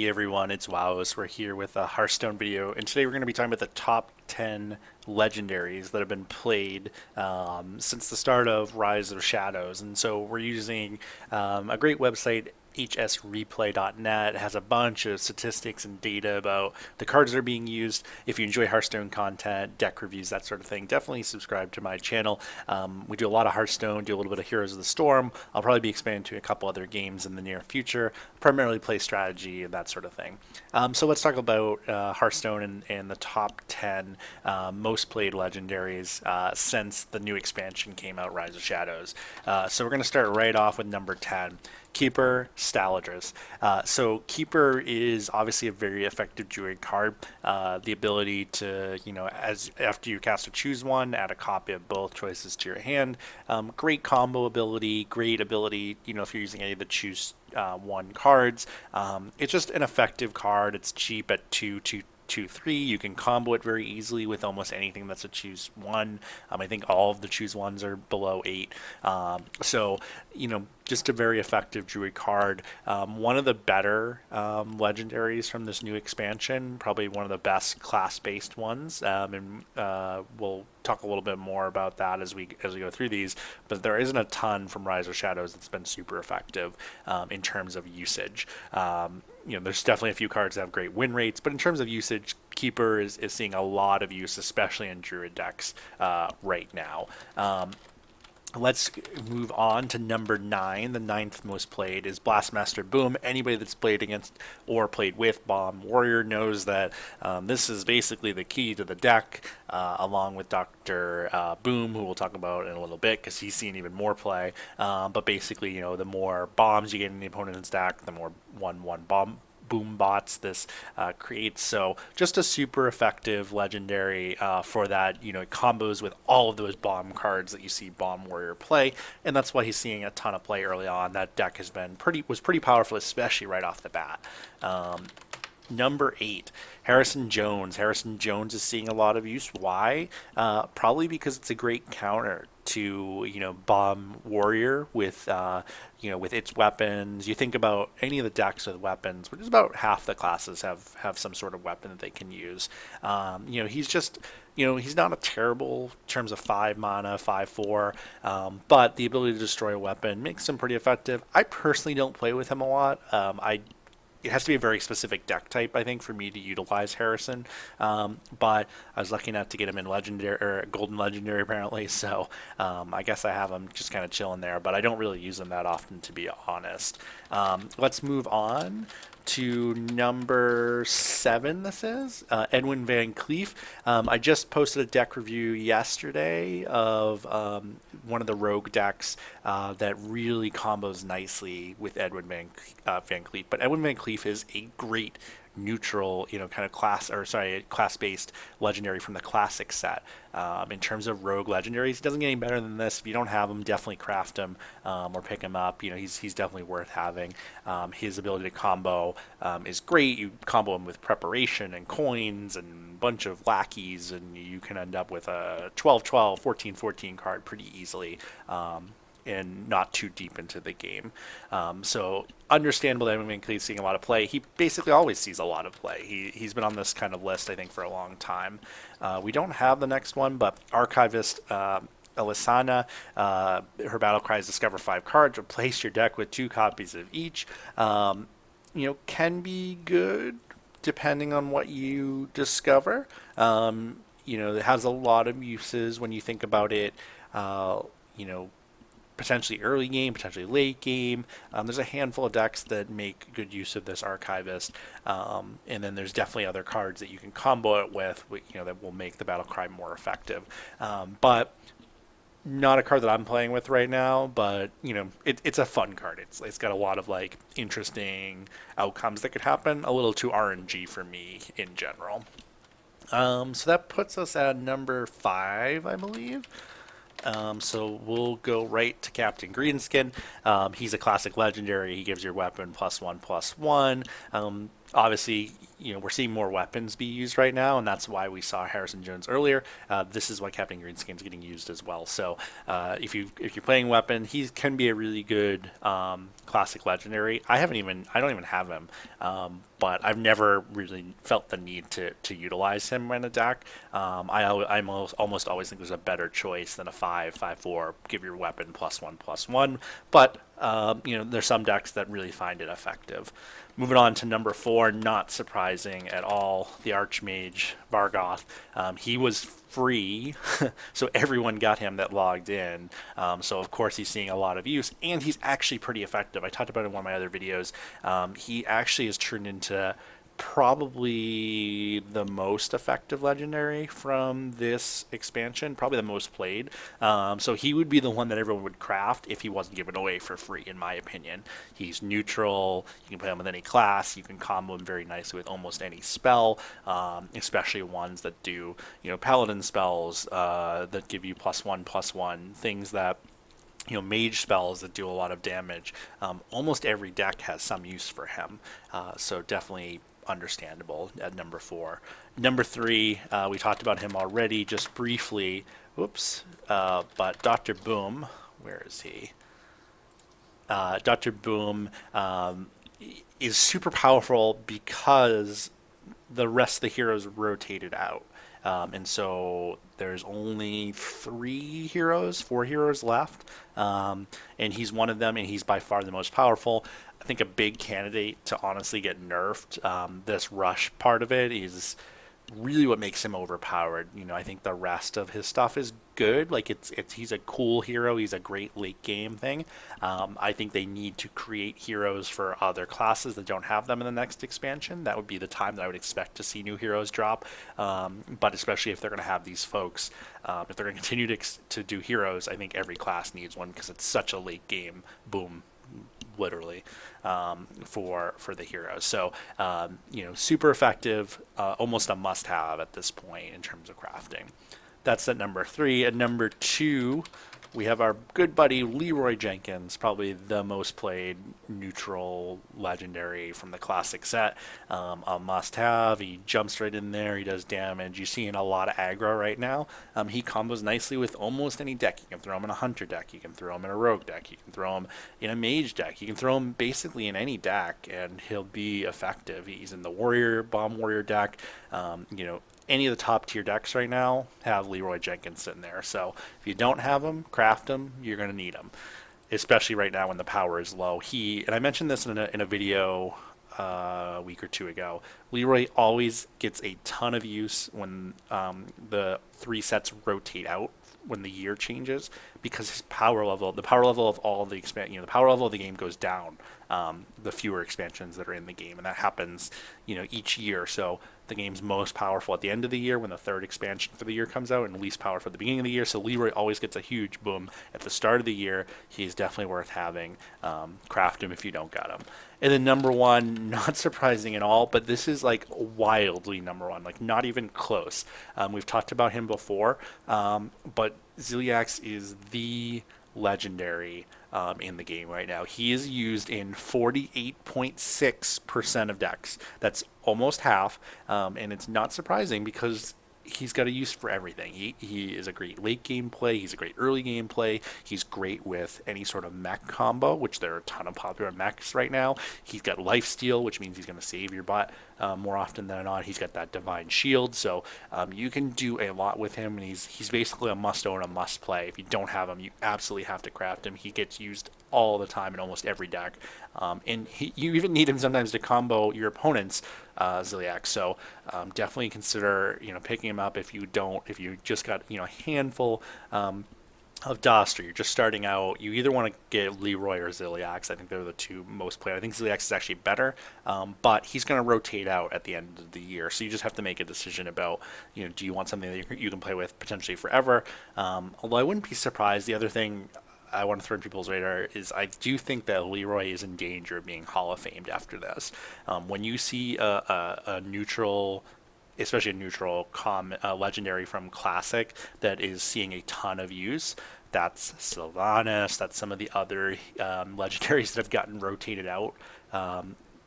Hey everyone, it's Wowous. We're here with a Hearthstone video, and today we're going to be talking about the top 10 legendaries that have been played since the start of Rise of Shadows. And so we're using a great website, hsreplay.net. It has a bunch of statistics and data about the cards that are being used. If you enjoy Hearthstone content, deck reviews, that sort of thing, definitely subscribe to my channel. We do a lot of Hearthstone, do a little bit of Heroes of the Storm. I'll probably be expanding to a couple other games in the near future, primarily play strategy and that sort of thing. So let's talk about Hearthstone and the top 10 most played legendaries since the new expansion came out, Rise of Shadows. So we're going to start right off with number 10. Keeper, Staladris. So Keeper is obviously a very effective druid card. The ability to, as after you cast a choose one, add a copy of both choices to your hand. Great combo ability, great ability, if you're using any of the choose one cards. It's just an effective card. It's cheap at 2, 3. You can combo it very easily with almost anything that's a choose one. I think all of the choose ones are below 8. So, just a very effective druid card. One of the better legendaries from this new expansion, probably one of the best class-based ones, and we'll talk a little bit more about that as we go through these. But there isn't a ton from Rise of Shadows that's been super effective in terms of usage. There's definitely a few cards that have great win rates, but in terms of usage, Keeper is seeing a lot of use, especially in Druid decks right now. Let's move on to number 9. The ninth most played is Blastmaster Boom. Anybody that's played against or played with Bomb Warrior knows that this is basically the key to the deck, along with Dr. Boom, who we'll talk about in a little bit because he's seen even more play. But basically, the more bombs you get in the opponent's deck, the more 1/1 bomb boom bots this creates. So just a super effective legendary for that. It combos with all of those bomb cards that you see Bomb Warrior play, and that's why he's seeing a ton of play early on. That deck was pretty powerful, especially right off the bat. Number 8, Harrison Jones. Harrison Jones is seeing a lot of use. Why? Probably because it's a great counter to Bomb Warrior with with its weapons. You think about any of the decks with weapons, which is about half the classes have some sort of weapon that they can use. He's just he's not a terrible in terms of 5 mana, 5/4, but the ability to destroy a weapon makes him pretty effective. I personally don't play with him a lot. It has to be a very specific deck type, I think, for me to utilize Harrison. But I was lucky enough to get him in Legendary or Golden Legendary, apparently. So I guess I have him just kind of chilling there. But I don't really use him that often, to be honest. Let's move on to number 7. This is Edwin Van Cleef. I just posted a deck review yesterday of one of the rogue decks that really combos nicely with Edwin Van Cleef. But Edwin Van Cleef is a great neutral, kind of class-based legendary from the classic set. In terms of rogue legendaries, it doesn't get any better than this. If you don't have him, definitely craft him or pick him up. He's definitely worth having. His ability to combo is great. You combo him with preparation and coins and a bunch of lackeys, and you can end up with a 12/12, 14/14 card pretty easily. And not too deep into the game. So understandable that Van Cleef seeing a lot of play. He basically always sees a lot of play. He's been on this kind of list, I think, for a long time. We don't have the next one, but Archivist Elisana, her battle cry is discover 5 cards, replace your deck with 2 copies of each. Can be good depending on what you discover. It has a lot of uses when you think about it. Potentially early game, potentially late game. There's a handful of decks that make good use of this Archivist, and then there's definitely other cards that you can combo it with, that will make the battle cry more effective. But not a card that I'm playing with right now. But it's a fun card. It's got a lot of interesting outcomes that could happen. A little too RNG for me in general. So that puts us at number 5, I believe. So we'll go right to Captain Greenskin. He's a classic legendary. He gives your weapon +1/+1. obviously, we're seeing more weapons be used right now, and that's why we saw Harrison Jones earlier. This is why Captain Greenskin is getting used as well. So if you're playing weapon, he can be a really good classic legendary. I don't even have him, but I've never really felt the need to utilize him in a deck. I almost always think there's a better choice than a 5/5/4. Give your weapon +1/+1, but there's some decks that really find it effective. Moving on to number 4, not surprising at all, the Archmage Vargoth. He was free, so everyone got him that logged in. So of course he's seeing a lot of use, and he's actually pretty effective. I talked about it in one of my other videos. He actually has turned into probably the most effective legendary from this expansion, probably the most played. So he would be the one that everyone would craft if he wasn't given away for free, in my opinion. He's neutral. You can play him with any class. You can combo him very nicely with almost any spell, especially ones that do, paladin spells that give you +1/+1, things that mage spells that do a lot of damage. Almost every deck has some use for him, so definitely understandable at number 4. Number 3, we talked about him already just briefly. Whoops. But Dr. Boom, where is he? Dr. Boom is super powerful because the rest of the heroes rotated out. And so there's only 4 heroes left. And he's one of them, and he's by far the most powerful. I think a big candidate to honestly get nerfed. This rush part of it is really what makes him overpowered. I think the rest of his stuff is good. Like he's a cool hero. He's a great late game thing. I think they need to create heroes for other classes that don't have them in the next expansion. That would be the time that I would expect to see new heroes drop. But especially if they're going to have these folks, if they're going to continue to do heroes, I think every class needs one because it's such a late game boom, literally, for the heroes. So super effective, almost a must-have at this point in terms of crafting. That's at number 3. At number 2, we have our good buddy Leroy Jenkins, probably the most played neutral legendary from the classic set. A must-have. He jumps right in there. He does damage. You're seeing a lot of aggro right now. He combos nicely with almost any deck. You can throw him in a hunter deck. You can throw him in a rogue deck. You can throw him in a mage deck. You can throw him basically in any deck, and he'll be effective. He's in the bomb warrior deck. Any of the top tier decks right now have Leroy Jenkins sitting there. So if you don't have him, craft him. You're going to need him, especially right now when the power is low. And I mentioned this in a video a week or 2 ago. Leroy always gets a ton of use when the 3 sets rotate out when the year changes, because his the power level of all the the power level of the game goes down the fewer expansions that are in the game, and that happens each year. So the game's most powerful at the end of the year when the 3rd expansion for the year comes out, and least powerful at the beginning of the year. So Leroy always gets a huge boom at the start of the year. He's definitely worth having. Craft him if you don't got him. And then number 1, not surprising at all, but this is like wildly number 1, like not even close. We've talked about him before, but Ziliax is the legendary in the game right now. He is used in 48.6% of decks. That's almost half, and it's not surprising because he's got a use for everything. He is a great late game play. He's a great early game play. He's great with any sort of mech combo, which there are a ton of popular mechs right now. He's got lifesteal, which means he's going to save your butt more often than not. He's got that divine shield, so you can do a lot with him, and he's basically a must own, a must play. If you don't have him, you absolutely have to craft him. He gets used all the time in almost every deck, and you even need him sometimes to combo your opponent's Ziliax. So definitely consider picking him up if you just got a handful of dust, or you're just starting out. You either want to get Leroy or Ziliax. I think they're the 2 most played. I think Ziliax is actually better, but he's going to rotate out at the end of the year. So you just have to make a decision about, do you want something that you can play with potentially forever? Although I wouldn't be surprised. The other thing I want to throw in people's radar is I do think that Leroy is in danger of being Hall of Famed after this. When you see a neutral, especially a neutral legendary from Classic that is seeing a ton of use, that's Sylvanas, that's some of the other legendaries that have gotten rotated out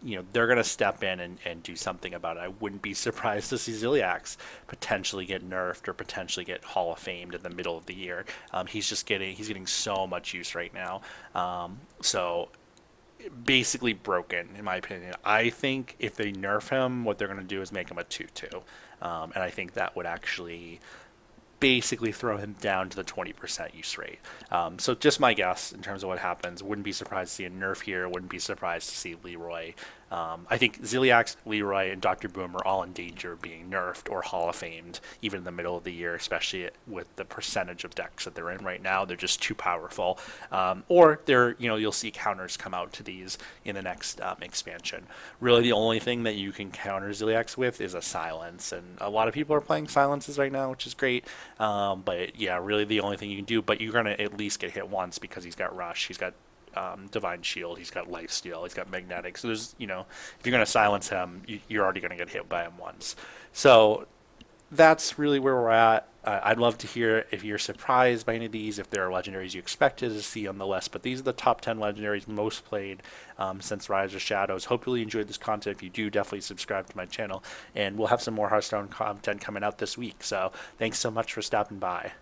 they're going to step in and do something about it. I wouldn't be surprised to see Ziliax potentially get nerfed or potentially get Hall of Famed in the middle of the year. He's getting so much use right now. So basically broken in my opinion. I think if they nerf him, what they're going to do is make him a 2/2, and I think that would actually basically throw him down to the 20% use rate. So just my guess in terms of what happens. Wouldn't be surprised to see a nerf here. Wouldn't be surprised to see Leroy. I think Ziliax, Leroy, and Dr. Boom are all in danger of being nerfed or Hall of Famed even in the middle of the year, especially with the percentage of decks that they're in right now. They're just too powerful. Or you'll see counters come out to these in the next expansion. Really, the only thing that you can counter Ziliax with is a silence, and a lot of people are playing silences right now, which is great. But yeah, really the only thing you can do. But you're gonna at least get hit once because he's got Rush, he's got Divine Shield, he's got Lifesteal, he's got Magnetic. So there's, if you're gonna silence him, you're already gonna get hit by him once. So that's really where we're at. I'd love to hear if you're surprised by any of these, if there are legendaries you expected to see on the list. But these are the top 10 legendaries most played since Rise of Shadows. Hopefully you enjoyed this content. If you do, definitely subscribe to my channel. And we'll have some more Hearthstone content coming out this week. So thanks so much for stopping by.